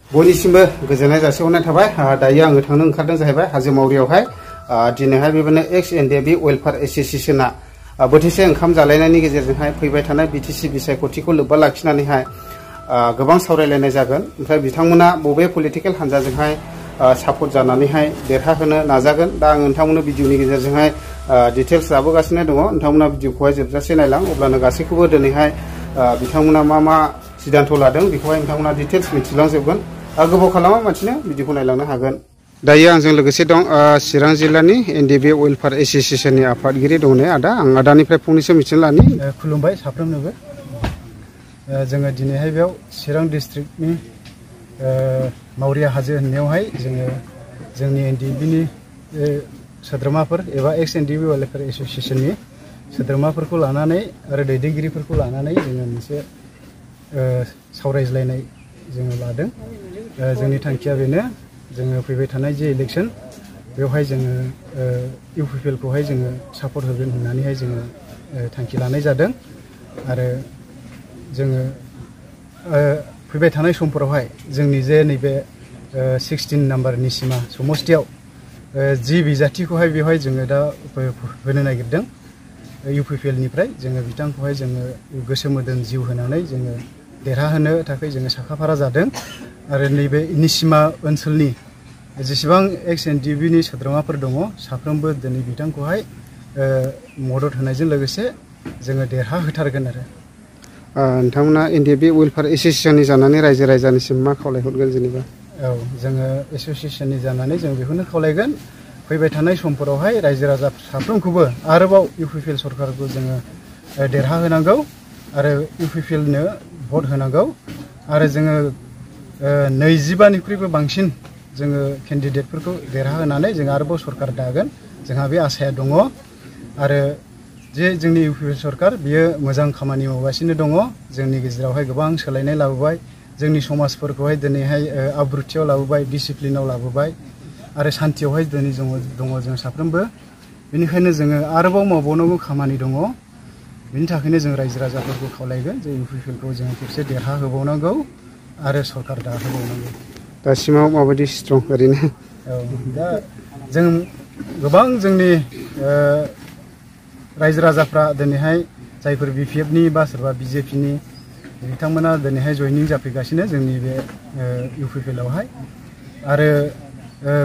बयनिसिमबो गोजोननाय जासिहरनाय थाबाय। दायो आङो थांनो ओंखारदों जाहैबाय हाजोमावरियावहाय। दिनैहाय बेबायदिनो एक्स एनडिएफबि वेलफेयार एस'सिएशना बोथिसे ओंखाम जालायनायनि गेजेरजोंहाय फैबाय थानाय बिटिसि बिसायख'थिखौ लोब्बा लाखिनानैहाय गोबां सावरायलायनाय जागोन। ओमफ्राय बिथांमोना बबे पलिटिकेल हान्जाजोंहाय सापर्ट जानानैहाय देरहाहोनो नाजागोन। दा आं नोंथांमोननो भिडिअनि गेजेरजोंहाय डिटेल्स लाबोगासिनो दङ। नोंथांमोना भिडिअखौहाय जोबजासे नायलां, अब्लानो गासैखौबो दिनैहाय बिथांमोना मा सिद्धान्त लादों बेखौहाय नोंथांमोना डिटेल्स मिथिलांजोबगोन। गोबाव खालामा मानसिनो भिडिअखौ नायलांनो हागोन। दायो आंजों लोगोसे दं चिरां जिल्लानि एनडिएफबि वेलफेयार एस'सिएशननि आफादगिरि दं आदा। आं आदानिफ्राय फंनैसो मिथिनो लानि। खुलुमबाय साफ्रोमनोबो। जोङो दिनैहाय बेयाव चिरां डिस्ट्रिक्टनि मावरिया हाजो होननायावहाय जोंनि एनडिएफबिनि सोद्रोमाफोर एबा एक्स एनडिएफबि वेलफेयार एस'सिएशननि सोद्रोमाफोरखौ लानानै आरो दैदेनगिरिफोरखौ लानानै जोङो मोनसे सावरायज्लायनाय जोङो लादों। जोंनि थांखिया बेनो, जोङो फैबाय थानाय जे इलेक्सन बेवहाय जोङो इउपिपिएलखौहाय जोङो सापर्ट होगोन होननानैहाय जोङो थांखि लानाय जादों। आरो जोङो फैबाय थानाय समफोरावहाय जोंनि जे नैबे 16 नाम्बारनि सिमा समस्तियाव जि बिजाथिखौहाय बेवहाय जोङो दा होनो नागिरदों इउपिपिएलनिफ्राय, जोङो बिथांखौहाय जोङो गोसो मोदोम जिउ होनानै जोङो देरहाहोनो थाखाय जोङो साखाफारा जादों। आरो नैबे निसिमा ओनसोलनि जेसेबां एक्स एनडिएफबिनि सोद्रोमाफोर दङ साफ्रोमबो दिनै बिथांखौहाय मदद होनायजों लोगोसे जोङो देरहाहोथारगोन। आरो नोंथांमोना एनडिएफबि वेलफेयार एस'सिएशननि जानानै रायजो राजानिसिम मा खावलायहरगोन जेनेबा? औ, जोङो एस'सिएशननि जानानै जों बेखौनो खावलायगोन, फैबाय थानाय समफोरावहाय रायजो राजा साफ्रोमखौबो आरोबाव इउपिपिएल सरकारखौ जोङो देरहाहोनांगौ आरो इउपिपिएलनो भट होनांगौ। आरो जोङो 25निख्रुइबो बांसिन जोङो केन्डिडेटफोरखौ देरहाहोनानै जों आरोबाव सरकार दागोन, जोंहा बे आसाया दङ। आरो जे जोंनि इउपिपिएल सरकार बियो मोजां खामानि मावगासिनो दङ, जोंनि गेजेरावहाय गोबां सोलायनाय लाबोबाय, जोंनि समाजफोरखौहाय दिनैहाय आब्रुथियाव लाबोबाय, डिसिप्लिनाव लाबोबाय आरो सान्थियावहाय दिनै दङ जों साफ्रोमबो। बेनिखायनो जोङो आरोबाव मावबावनांगौ खामानि दङ। बिनि थाखायनो जों रायजो राजाफोरखौ खावलायगोन जे इउपिपिएलखौ जोङो खेबसे देरहाहोबावनांगौ आरो सरकार दाहोबावनांगौ। दासिमाव माबायदि स्ट्रं ओरैनो? औ, दा जों गोबां जोंनि रायजो राजाफ्रा दिनैहाय जायफोर बिपिएफनि बा सोरबा बिजेपिनि बिथांमोना दिनैहाय जयनिं जाफैगासिनो जोंनि बे इउपिपिएलआवहाय। आरो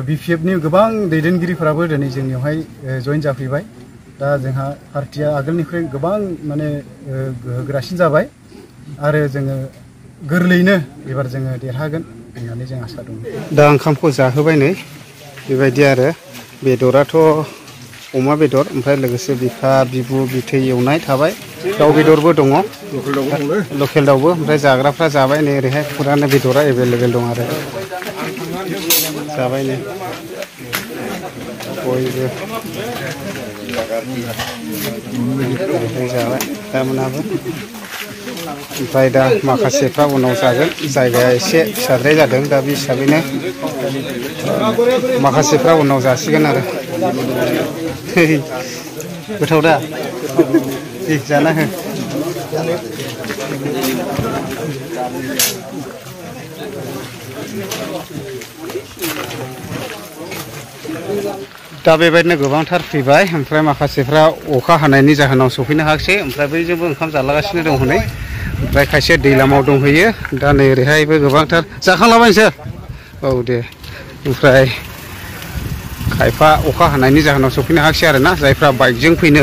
बिपिएफनि गोबां दैदेनगिरिफोराबो दिनै जोंनियावहाय जयेन जाफैबाय। दा जोंहा पार्टिया आगोलनिख्रुइ गोबां माने गोहोगोरासिन जाबाय आरो जोङो गोरलैयैनो एबार जोङो देरहागोन होननानै जों आसा दं। दा ओंखामखौ जाहोबाय नै बेबायदि आरो बेदराथ' अमा बेदर, ओमफ्राय लोगोसे बिखा बिबु बिथै एवनाय थाबाय, दाउ बेदरबो दङ, लकेल दाउबो। ओमफ्राय जाग्राफ्रा जाबाय नै ओरैहाय फुरानो बेदरा एभेलेबेल दं आरो जाबाय नै बयबो जाबाय दामोनाबो। ओमफ्राय दा माखासेफ्रा उनाव जागोन, जायगाया एसे फिसाद्राय जादों, दा बे हिसाबैनो माखासेफ्रा उनाव जासिगोन आरो। गोथाव दा जाना हो। दा बेबायदिनो गोबांथार फैबाय, ओमफ्राय माखासेफ्रा अखा हानायनि जाहोनाव सफैनो हायाखिसै, ओमफ्राय बैजोंबो ओंखाम जालागासिनो दं हनै। ओमफ्राय खायसे दैलामाव दंहैयो। दा नै ओरैहायबो गोबांथार जाखांलाबायनोसै। औ दे। ओमफ्राय खायफा अखा हानायनि जाहोनाव सफैनो हायाखिसै आरोना, जायफ्रा बाइकजों फैनो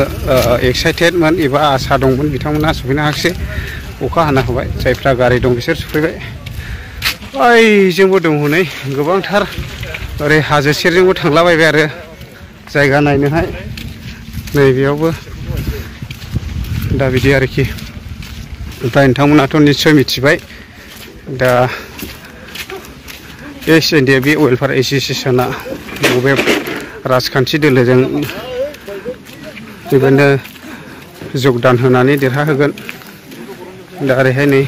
एक्साइटेडमोन एबा आसा दंमोन बिथांमोना सफैनो हायाखिसै, अखा हाना होबाय। जायफ्रा गारि दं बिसोर सफैबाय। ओइजोंबो दं हनै गोबांथार, ओरै हाजो सेरजोंबो थांलाबायबाय आरो जायगा नायनोहाय। नैबेयावबो दा बिदि आरोखि। ओमफ्राय नोंथांमोनाथ' निस्सय मिथिबाय दा एक्स एनडिएफबि वेलफेयार एस'सिएशना बबे राजखान्थि दोलोजों बेबायदिनो जगदान होनानै देरहाहोगोन। दा ओरैहाय नै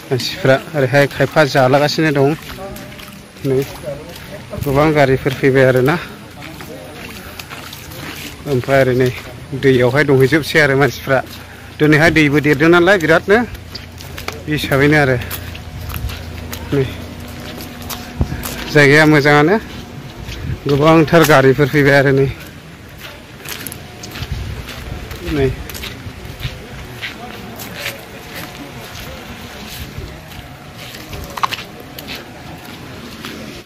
मानसिफ्रा ओरैहाय खायफा जालागासिनो दं, नै गोबां गारिफोर फैबाय आरोना। ओमफ्राय ओरै नै दैयावहाय दंहैजोबसै आरो मानसिफ्रा, दिनैहाय दैबो देरदों नालाय बिरादनो, बे हिसाबैनो आरो नै जायगाया मोजाङानो गोबांथार गारिफोर फैबाय आरो नै